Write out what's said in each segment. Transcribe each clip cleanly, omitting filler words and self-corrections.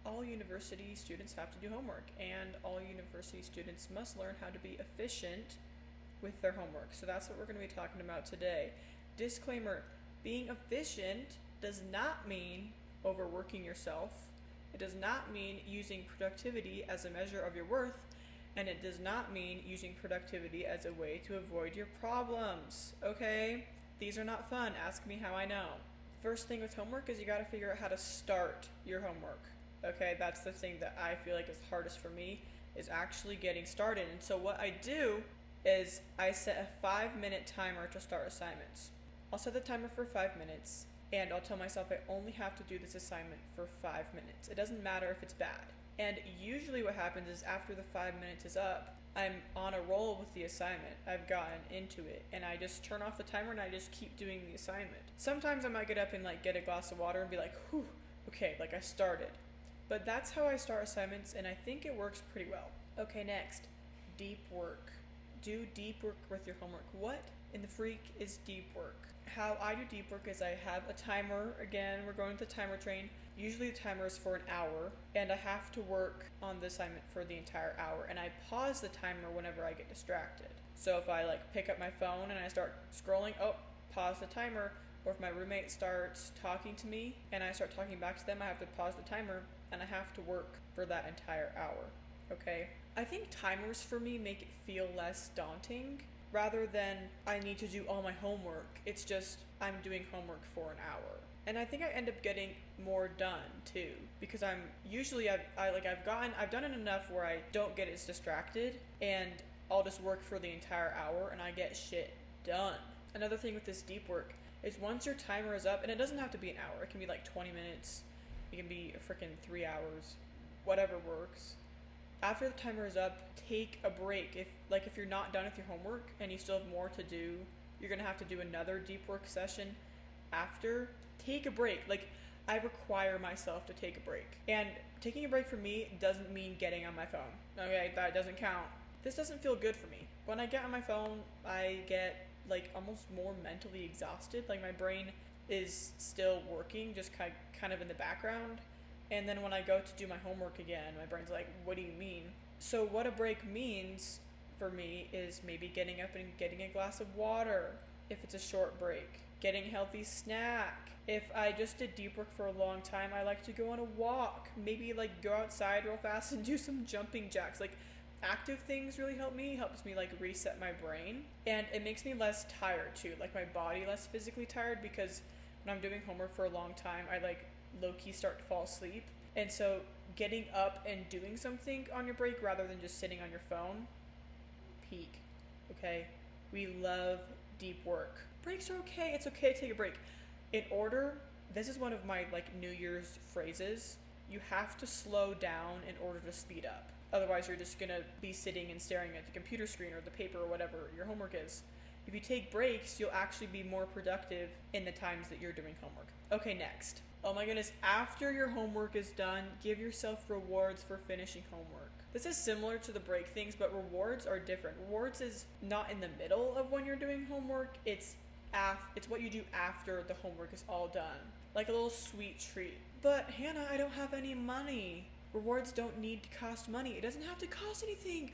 all university students have to do homework, and all university students must learn how to be efficient with their homework. So that's what we're going to be talking about today. Disclaimer, being efficient does not mean overworking yourself. It does not mean using productivity as a measure of your worth, and it does not mean using productivity as a way to avoid your problems, okay? These are not fun. Ask me how I know. First thing with homework is you got to figure out how to start your homework, okay? That's the thing that I feel like is hardest for me, is actually getting started. And so what I do is I set a 5-minute timer to start assignments. I'll set the timer for 5 minutes, and I'll tell myself I only have to do this assignment for 5 minutes. It doesn't matter if it's bad. And usually what happens is after the 5 minutes is up, I'm on a roll with the assignment. I've gotten into it, and I just turn off the timer and I just keep doing the assignment. Sometimes I might get up and get a glass of water and be like, whew, okay, I started. But that's how I start assignments, and I think it works pretty well. Okay, next, deep work. Do deep work with your homework. What in the freak is deep work? How I do deep work is I have a timer. Again, we're going to the timer train. Usually the timer is for an hour, and I have to work on the assignment for the entire hour, and I pause the timer whenever I get distracted. So if I pick up my phone and I start scrolling, pause the timer. Or if my roommate starts talking to me and I start talking back to them, I have to pause the timer, and I have to work for that entire hour. Okay? I think timers for me make it feel less daunting rather than I need to do all my homework. It's just I'm doing homework for an hour. And I think I end up getting more done too, because I've done it enough where I don't get as distracted, and I'll just work for the entire hour and I get shit done. Another thing with this deep work is once your timer is up, and it doesn't have to be an hour, it can be 20 minutes, it can be a freaking 3 hours, whatever works. After the timer is up, take a break. If you're not done with your homework and you still have more to do, you're going to have to do another deep work session after. Take a break. I require myself to take a break. And taking a break for me doesn't mean getting on my phone. Okay, that doesn't count. This doesn't feel good for me. When I get on my phone, I get almost more mentally exhausted. My brain is still working, just kind of in the background. And then when I go to do my homework again, my brain's like, what do you mean? So what a break means for me is maybe getting up and getting a glass of water if it's a short break. Getting a healthy snack. If I just did deep work for a long time, I like to go on a walk. Maybe go outside real fast and do some jumping jacks. Active things really helps me reset my brain. And it makes me less tired too. My body less physically tired, because when I'm doing homework for a long time, I low-key start to fall asleep. And so getting up and doing something on your break rather than just sitting on your phone, peak. Okay? We love deep work. Breaks are okay. It's okay to take a break. This is one of my New Year's phrases. You have to slow down in order to speed up. Otherwise, you're just going to be sitting and staring at the computer screen or the paper or whatever your homework is. If you take breaks, you'll actually be more productive in the times that you're doing homework. Okay, next. Oh my goodness, after your homework is done, give yourself rewards for finishing homework. This is similar to the break things, but rewards are different. Rewards is not in the middle of when you're doing homework, it's what you do after the homework is all done. Like a little sweet treat. But Hannah, I don't have any money. Rewards don't need to cost money. It doesn't have to cost anything.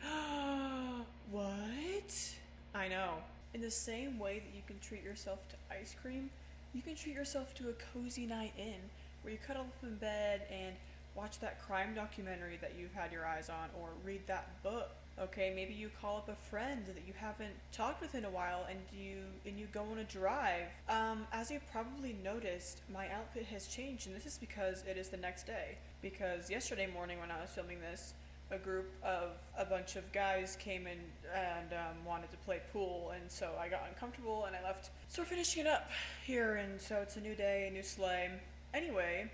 What? I know. In the same way that you can treat yourself to ice cream, you can treat yourself to a cozy night in where you cuddle up in bed and watch that crime documentary that you've had your eyes on, or read that book. Okay, maybe you call up a friend that you haven't talked with in a while, and you go on a drive. As you've probably noticed, my outfit has changed, and this is because it is the next day. Because yesterday morning when I was filming this, a group of a bunch of guys came in and wanted to play pool, and so I got uncomfortable and I left. So we're finishing it up here, and so it's a new day, a new sleigh. Anyway,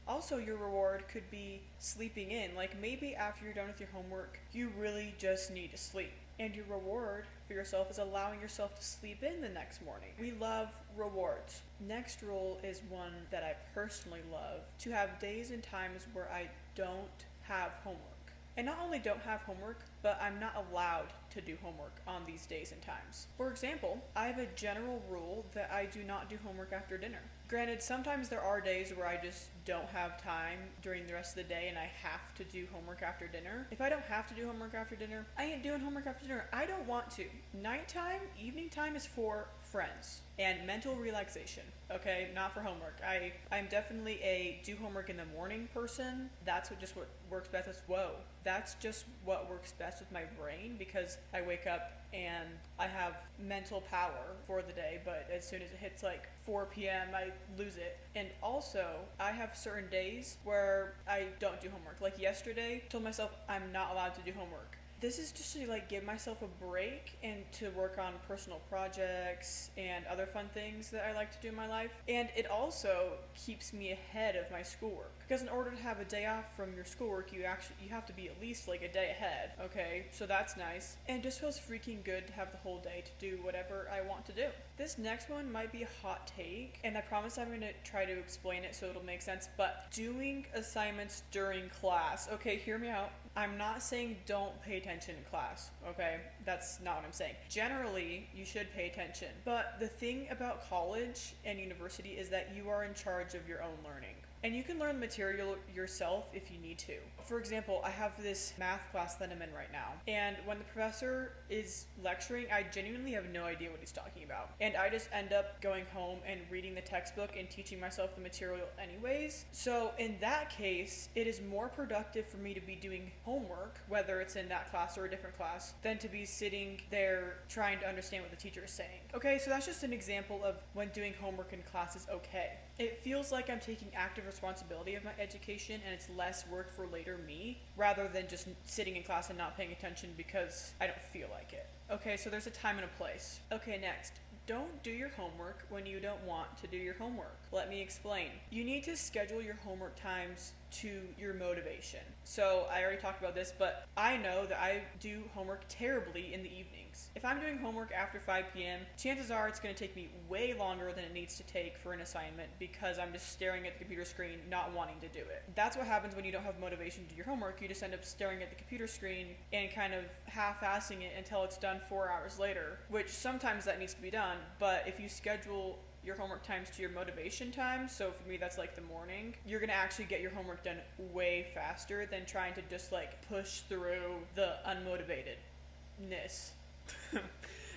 also your reward could be sleeping in. Maybe after you're done with your homework, you really just need to sleep. And your reward for yourself is allowing yourself to sleep in the next morning. We love rewards. Next rule is one that I personally love, to have days and times where I don't have homework. And not only don't have homework, but I'm not allowed to do homework on these days and times. For example, I have a general rule that I do not do homework after dinner. Granted, sometimes there are days where I just don't have time during the rest of the day and I have to do homework after dinner. If I don't have to do homework after dinner, I ain't doing homework after dinner. I don't want to. Nighttime, evening time is for friends and mental relaxation, okay? Not for homework. I'm definitely a do homework in the morning person. That's what works best with, that's just what works best with my brain, because I wake up and I have mental power for the day, but as soon as it hits like 4 p.m. I lose it. And also, I have certain days where I don't do homework. Like yesterday, I told myself I'm not allowed to do homework. This is just to like give myself a break and to work on personal projects and other fun things that I like to do in my life. And it also keeps me ahead of my schoolwork, because in order to have a day off from your schoolwork, you have to be at least like a day ahead. Okay, so that's nice. And it just feels freaking good to have the whole day to do whatever I want to do. This next one might be a hot take, and I promise I'm going to try to explain it so it'll make sense, but doing assignments during class. Okay, hear me out. I'm not saying don't pay attention in class, okay? That's not what I'm saying. Generally, you should pay attention. But the thing about college and university is that you are in charge of your own learning. And you can learn the material yourself if you need to. For example, I have this math class that I'm in right now. And when the professor is lecturing, I genuinely have no idea what he's talking about. And I just end up going home and reading the textbook and teaching myself the material anyways. So in that case, it is more productive for me to be doing homework, whether it's in that class or a different class, than to be sitting there trying to understand what the teacher is saying. Okay, so that's just an example of when doing homework in class is okay. It feels like I'm taking active responsibility of my education, and it's less work for later me, rather than just sitting in class and not paying attention because I don't feel like it. Okay, so there's a time and a place. Okay, next. Don't do your homework when you don't want to do your homework. Let me explain. You need to schedule your homework times to your motivation. So I already talked about this, but I know that I do homework terribly in the evenings. If I'm doing homework after 5 p.m., chances are it's going to take me way longer than it needs to take for an assignment, because I'm just staring at the computer screen, not wanting to do it. That's what happens when you don't have motivation to do your homework. You just end up staring at the computer screen and kind of half-assing it until it's done 4 hours later, which sometimes that needs to be done, but if you schedule your homework times to your motivation time, so for me that's like the morning, you're gonna actually get your homework done way faster than trying to just like push through the unmotivatedness.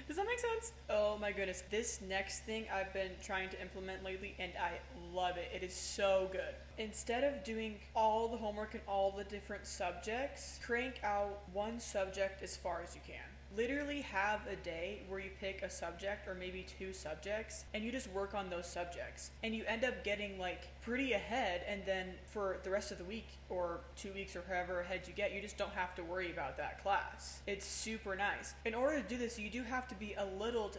Does that make sense? Oh my goodness. This next thing I've been trying to implement lately, and I love it. It is so good. Instead of doing all the homework in all the different subjects, crank out one subject as far as you can. Literally have a day where you pick a subject or maybe 2 subjects and you just work on those subjects, and you end up getting like pretty ahead, and then for the rest of the week or 2 weeks or however ahead you get, you just don't have to worry about that class. It's super nice. In order to do this, you do have to be a little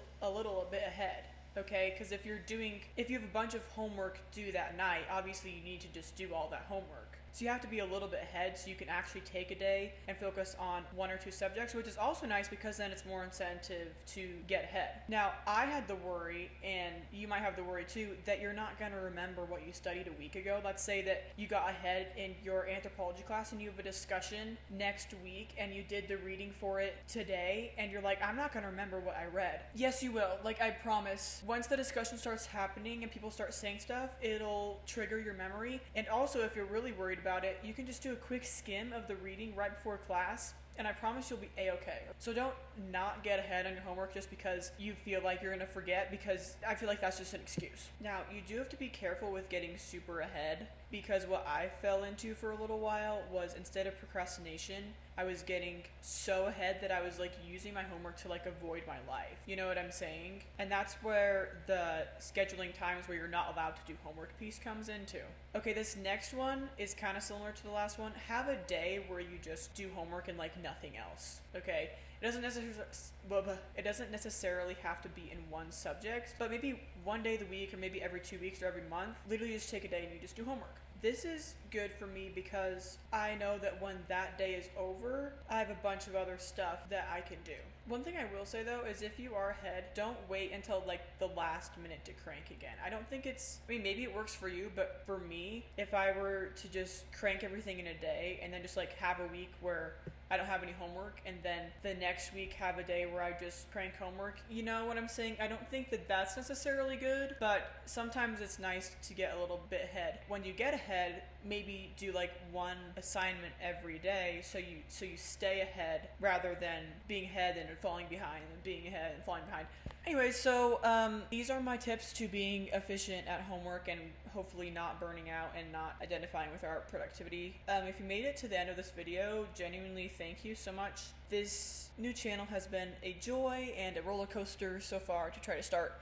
bit ahead. Okay, because if you have a bunch of homework due that night, obviously you need to just do all that homework. So you have to be a little bit ahead so you can actually take a day and focus on 1 or 2 subjects, which is also nice because then it's more incentive to get ahead. Now, I had the worry, and you might have the worry too, that you're not going to remember what you studied a week ago. Let's say that you got ahead in your anthropology class and you have a discussion next week and you did the reading for it today, and you're like, I'm not going to remember what I read. Yes, you will. Like, I promise. Once the discussion starts happening and people start saying stuff, it'll trigger your memory. And also, if you're really worried about it, you can just do a quick skim of the reading right before class, and I promise you'll be a-okay. So don't not get ahead on your homework just because you feel like you're gonna forget, because I feel like that's just an excuse. Now, you do have to be careful with getting super ahead, because what I fell into for a little while was, instead of procrastination, I was getting so ahead that I was like using my homework to like avoid my life. You know what I'm saying? And that's where the scheduling times where you're not allowed to do homework piece comes into. Okay, this next one is kind of similar to the last one. Have a day where you just do homework and like nothing else. Okay? It doesn't necessarily have to be in one subject, but maybe one day of the week, or maybe every 2 weeks or every month, literally just take a day and you just do homework. this is good for me because I know that when that day is over, I have a bunch of other stuff that I can do. One thing I will say though is if you are ahead, don't wait until like the last minute to crank again. I don't think maybe it works for you, but for me, if I were to just crank everything in a day and then just like have a week where I don't have any homework and then the next week have a day where I just crank homework, you know what I'm saying? I don't think that that's necessarily good, but sometimes it's nice to get a little bit ahead. When you get ahead, maybe do like one assignment every day so you stay ahead rather than being ahead and falling behind and being ahead and falling behind. Anyway, so these are my tips to being efficient at homework and hopefully not burning out and not identifying with our productivity. If you made it to the end of this video, genuinely thank you so much. This new channel has been a joy and a roller coaster so far to try to start.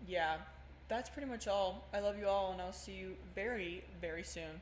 Yeah, that's pretty much all. I love you all and I'll see you very, very soon.